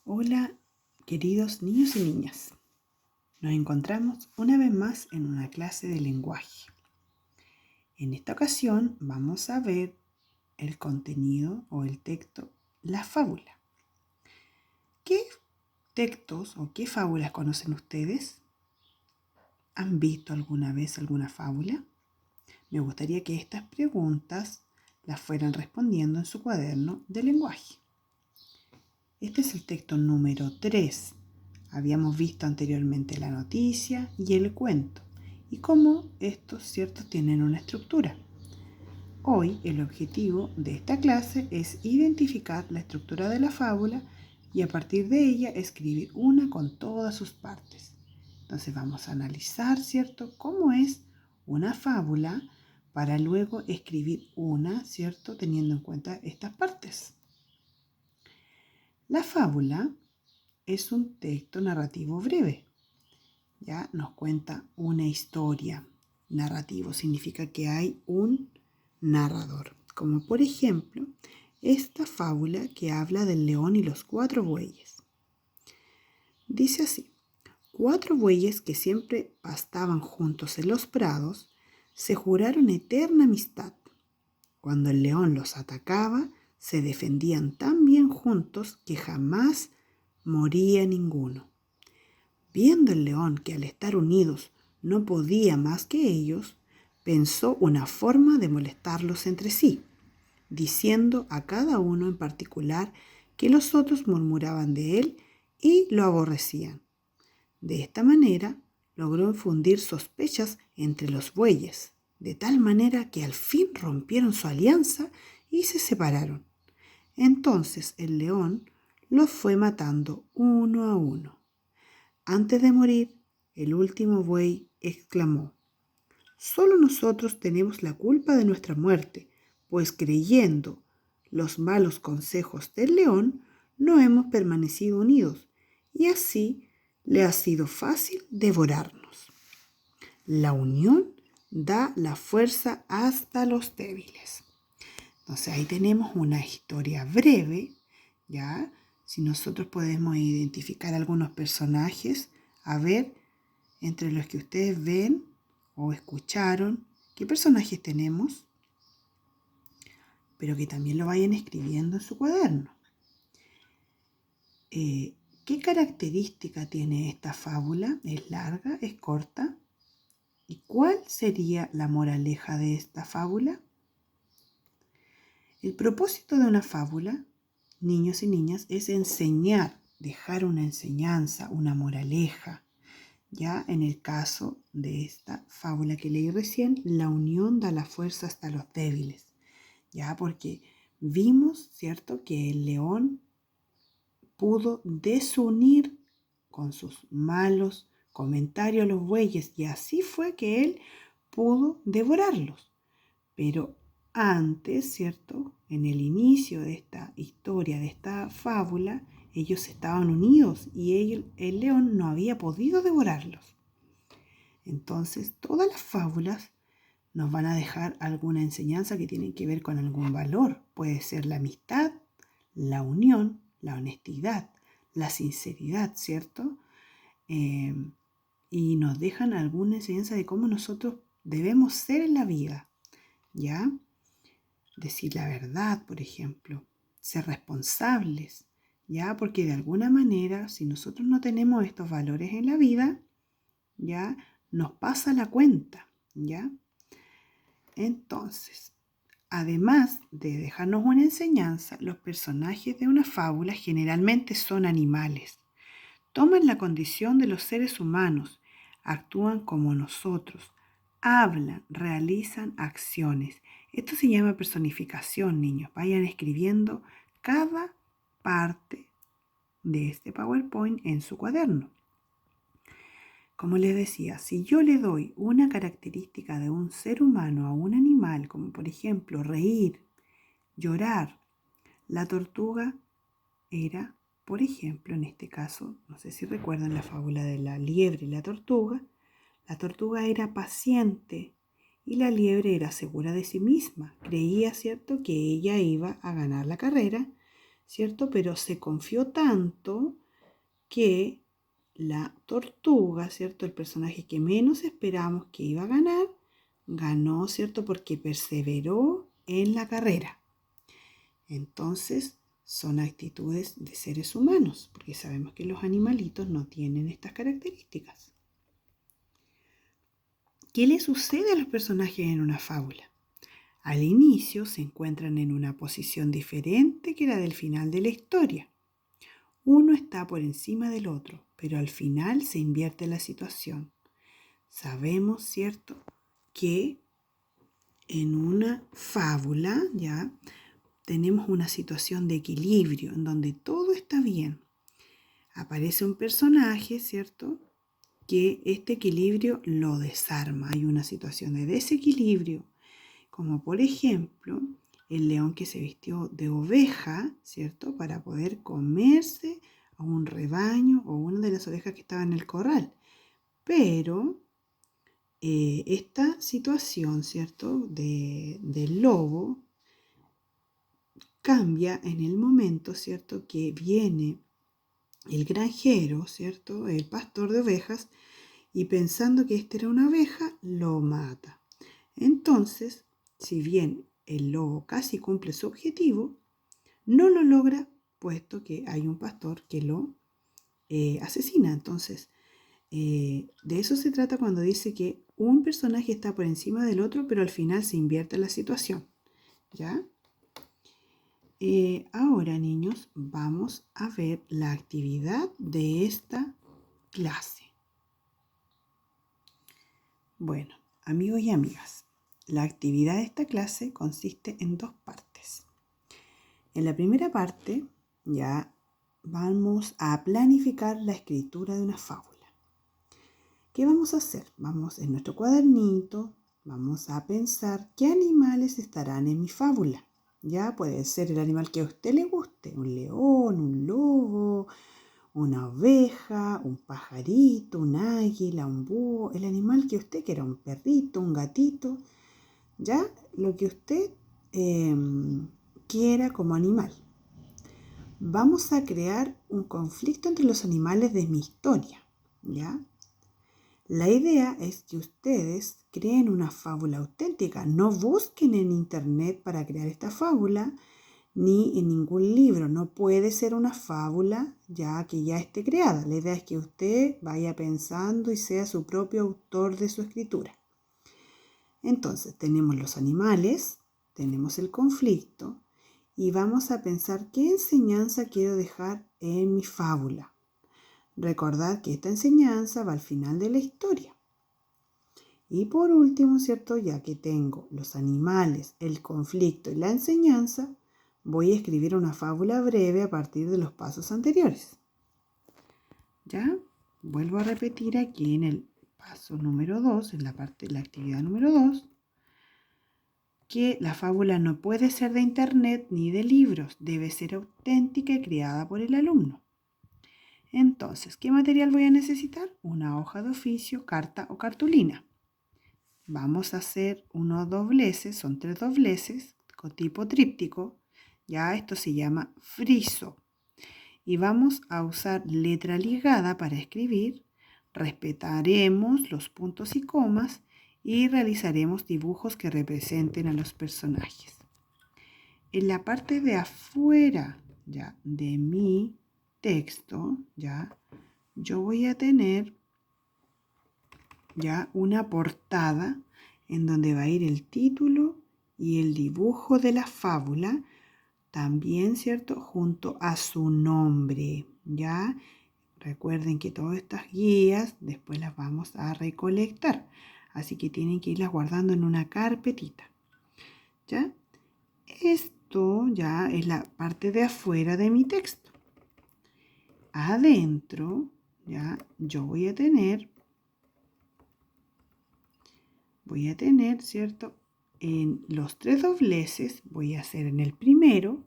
Hola, queridos niños y niñas. Nos encontramos una vez más en una clase de lenguaje. En esta ocasión vamos a ver el contenido o el texto, la fábula. ¿Qué textos o qué fábulas conocen ustedes? ¿Han visto alguna vez alguna fábula? Me gustaría que estas preguntas las fueran respondiendo en su cuaderno de lenguaje. Este es el texto número 3. Habíamos visto anteriormente la noticia y el cuento y cómo estos ciertos tienen una estructura. Hoy el objetivo de esta clase es identificar la estructura de la fábula y a partir de ella escribir una con todas sus partes. Entonces vamos a analizar, ¿cierto?, cómo es una fábula para luego escribir una, ¿cierto?, teniendo en cuenta estas partes. La fábula es un texto narrativo breve. Ya nos cuenta una historia. Narrativo significa que hay un narrador. Como por ejemplo, esta fábula que habla del león y los 4 bueyes. Dice así: 4 bueyes que siempre pastaban juntos en los prados se juraron eterna amistad. Cuando el león los atacaba, se defendían tan bien juntos que jamás moría ninguno. Viendo el león que al estar unidos no podía más que ellos, pensó una forma de molestarlos entre sí, diciendo a cada uno en particular que los otros murmuraban de él y lo aborrecían. De esta manera logró infundir sospechas entre los bueyes, de tal manera que al fin rompieron su alianza y se separaron. Entonces el león los fue matando uno a uno. Antes de morir, el último buey exclamó: «Solo nosotros tenemos la culpa de nuestra muerte, pues creyendo los malos consejos del león, no hemos permanecido unidos, y así le ha sido fácil devorarnos. La unión da la fuerza hasta los débiles». Entonces ahí tenemos una historia breve, ¿ya? Si nosotros podemos identificar algunos personajes, a ver, entre los que ustedes ven o escucharon, ¿qué personajes tenemos? Pero que también lo vayan escribiendo en su cuaderno. ¿Qué característica tiene esta fábula? ¿Es larga? ¿Es corta? ¿Y cuál sería la moraleja de esta fábula? El propósito de una fábula, niños y niñas, es enseñar, dejar una enseñanza, una moraleja. Ya en el caso de esta fábula que leí recién, la unión da la fuerza hasta los débiles. Ya porque vimos, ¿cierto?, que el león pudo desunir con sus malos comentarios a los bueyes y así fue que él pudo devorarlos. Pero antes, ¿cierto?, en el inicio de esta historia, de esta fábula, ellos estaban unidos y el león no había podido devorarlos. Entonces, todas las fábulas nos van a dejar alguna enseñanza que tiene que ver con algún valor. Puede ser la amistad, la unión, la honestidad, la sinceridad, ¿cierto? Y nos dejan alguna enseñanza de cómo nosotros debemos ser en la vida, ¿ya? Decir la verdad, por ejemplo, ser responsables, ¿ya? Porque de alguna manera, si nosotros no tenemos estos valores en la vida, ¿ya?, nos pasa la cuenta, ¿ya? Entonces, además de dejarnos una enseñanza, los personajes de una fábula generalmente son animales. Toman la condición de los seres humanos, actúan como nosotros, hablan, realizan acciones. Esto se llama personificación, niños. Vayan escribiendo cada parte de este PowerPoint en su cuaderno. Como les decía, si yo le doy una característica de un ser humano a un animal, como por ejemplo reír, llorar, la tortuga era, por ejemplo, en este caso, no sé si recuerdan la fábula de la liebre y la tortuga era paciente y la liebre era segura de sí misma. Creía, ¿cierto?, que ella iba a ganar la carrera, ¿cierto? Pero se confió tanto que la tortuga, ¿cierto? El personaje que menos esperamos que iba a ganar, ganó, ¿cierto? Porque perseveró en la carrera. Entonces, son actitudes de seres humanos, porque sabemos que los animalitos no tienen estas características. ¿Qué le sucede a los personajes en una fábula? Al inicio se encuentran en una posición diferente que la del final de la historia. Uno está por encima del otro, pero al final se invierte la situación. Sabemos, ¿cierto?, que en una fábula ya tenemos una situación de equilibrio en donde todo está bien. Aparece un personaje, ¿cierto?, que este equilibrio lo desarma. Hay una situación de desequilibrio, como por ejemplo el león que se vistió de oveja, ¿cierto?, para poder comerse a un rebaño o una de las ovejas que estaba en el corral. Pero esta situación, ¿cierto?, del lobo cambia en el momento, ¿cierto?, que viene el granjero, ¿cierto?, el pastor de ovejas, y pensando que esta era una oveja, lo mata. Entonces, si bien el lobo casi cumple su objetivo, no lo logra puesto que hay un pastor que lo asesina. Entonces, de eso se trata cuando dice que un personaje está por encima del otro, pero al final se invierte la situación. ¿Ya? Ahora, niños, vamos a ver la actividad de esta clase. Bueno, amigos y amigas, la actividad de esta clase consiste en 2 partes. En la primera parte ya vamos a planificar la escritura de una fábula. ¿Qué vamos a hacer? Vamos en nuestro cuadernito, vamos a pensar qué animales estarán en mi fábula. Ya puede ser el animal que a usted le guste, un león, un lobo, una oveja, un pajarito, un águila, un búho, el animal que usted quiera, un perrito, un gatito, ya lo que usted quiera como animal. Vamos a crear un conflicto entre los animales de mi historia, ¿ya? La idea es que ustedes creen una fábula auténtica. No busquen en internet para crear esta fábula, ni en ningún libro. No puede ser una fábula que ya esté creada. La idea es que usted vaya pensando y sea su propio autor de su escritura. Entonces, tenemos los animales, tenemos el conflicto y vamos a pensar qué enseñanza quiero dejar en mi fábula. Recordad que esta enseñanza va al final de la historia. Y por último, ¿cierto? Ya que tengo los animales, el conflicto y la enseñanza, voy a escribir una fábula breve a partir de los pasos anteriores. ¿Ya? Vuelvo a repetir aquí en el paso número 2, en la actividad número 2, que la fábula no puede ser de internet ni de libros, debe ser auténtica y creada por el alumno. Entonces, ¿qué material voy a necesitar? Una hoja de oficio, carta o cartulina. Vamos a hacer unos dobleces, son 3 dobleces con tipo tríptico. Ya esto se llama friso. Y vamos a usar letra ligada para escribir. Respetaremos los puntos y comas y realizaremos dibujos que representen a los personajes. En la parte de afuera ya de mi texto, ya yo voy a tener ya una portada en donde va a ir el título y el dibujo de la fábula, también, ¿cierto?, junto a su nombre, ¿ya? Recuerden que todas estas guías después las vamos a recolectar, así que tienen que irlas guardando en una carpetita, ¿ya? Esto ya es la parte de afuera de mi texto. Adentro, ya, yo voy a tener, ¿cierto? En los 3 dobleces, voy a hacer en el primero,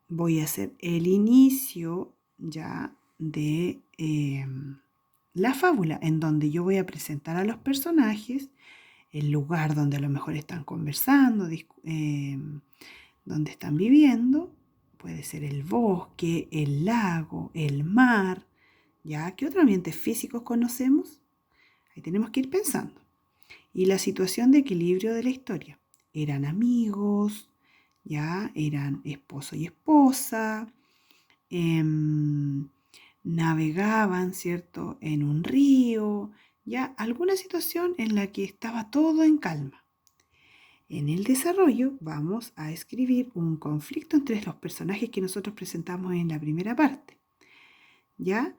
voy a hacer el inicio ya de la fábula, en donde yo voy a presentar a los personajes, el lugar donde a lo mejor están conversando, donde están viviendo. puede ser el bosque, el lago, el mar. ¿Ya? ¿Qué otros ambientes físicos conocemos? Ahí tenemos que ir pensando. Y la situación de equilibrio de la historia. Eran amigos, ya eran esposo y esposa, navegaban, ¿cierto?, en un río, ya alguna situación en la que estaba todo en calma. En el desarrollo vamos a escribir un conflicto entre los personajes que nosotros presentamos en la primera parte. ¿Ya?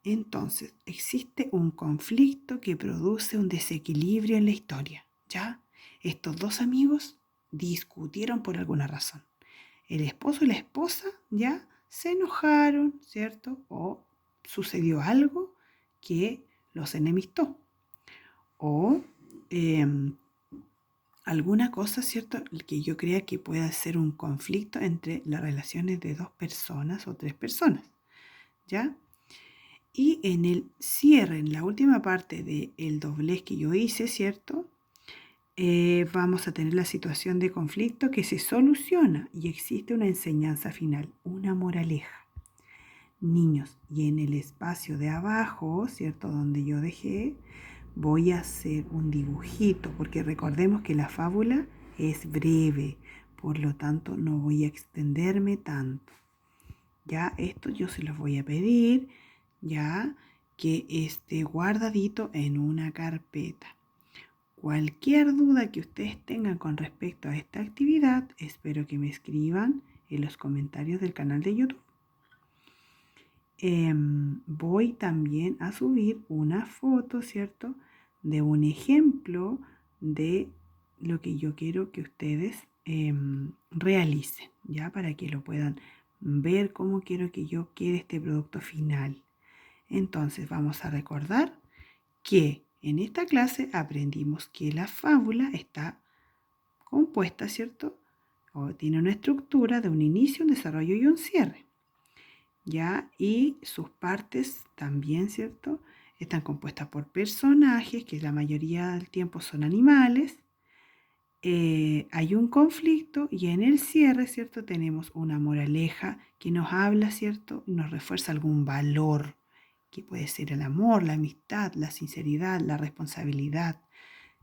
Entonces, existe un conflicto que produce un desequilibrio en la historia. ¿Ya? Estos dos amigos discutieron por alguna razón. El esposo y la esposa ya se enojaron, ¿cierto? O sucedió algo que los enemistó. O alguna cosa, ¿cierto?, que yo crea que pueda ser un conflicto entre las relaciones de dos personas o tres personas, ¿ya? Y en el cierre, en la última parte del doblez que yo hice, ¿cierto?, vamos a tener la situación de conflicto que se soluciona y existe una enseñanza final, una moraleja. Niños, y en el espacio de abajo, ¿cierto?, donde yo dejé, voy a hacer un dibujito, porque recordemos que la fábula es breve, por lo tanto no voy a extenderme tanto. Ya esto yo se los voy a pedir, ya que esté guardadito en una carpeta. Cualquier duda que ustedes tengan con respecto a esta actividad, espero que me escriban en los comentarios del canal de YouTube. Voy también a subir una foto, ¿cierto?, de un ejemplo de lo que yo quiero que ustedes realicen, ¿ya? Para que lo puedan ver cómo quiero que yo quede este producto final. Entonces vamos a recordar que en esta clase aprendimos que la fábula está compuesta, ¿cierto?, o tiene una estructura de un inicio, un desarrollo y un cierre. ¿Ya? Y sus partes también, ¿cierto?, están compuestas por personajes, que la mayoría del tiempo son animales. Hay un conflicto y en el cierre, ¿cierto?, tenemos una moraleja que nos habla, ¿cierto?, y nos refuerza algún valor, que puede ser el amor, la amistad, la sinceridad, la responsabilidad.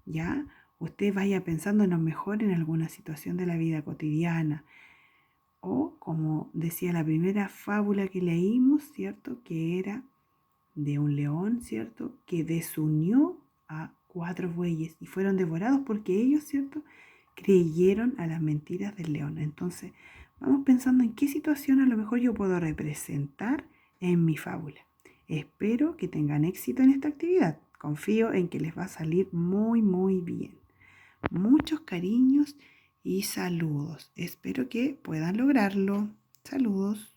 ¿Ya? Usted vaya pensando en lo mejor en alguna situación de la vida cotidiana. O, como decía la primera fábula que leímos, ¿cierto?, que era de un león, ¿cierto?, que desunió a 4 bueyes y fueron devorados porque ellos, ¿cierto?, creyeron a las mentiras del león. Entonces, vamos pensando en qué situación a lo mejor yo puedo representar en mi fábula. Espero que tengan éxito en esta actividad. Confío en que les va a salir muy, muy bien. Muchos cariños y saludos. Espero que puedan lograrlo. Saludos.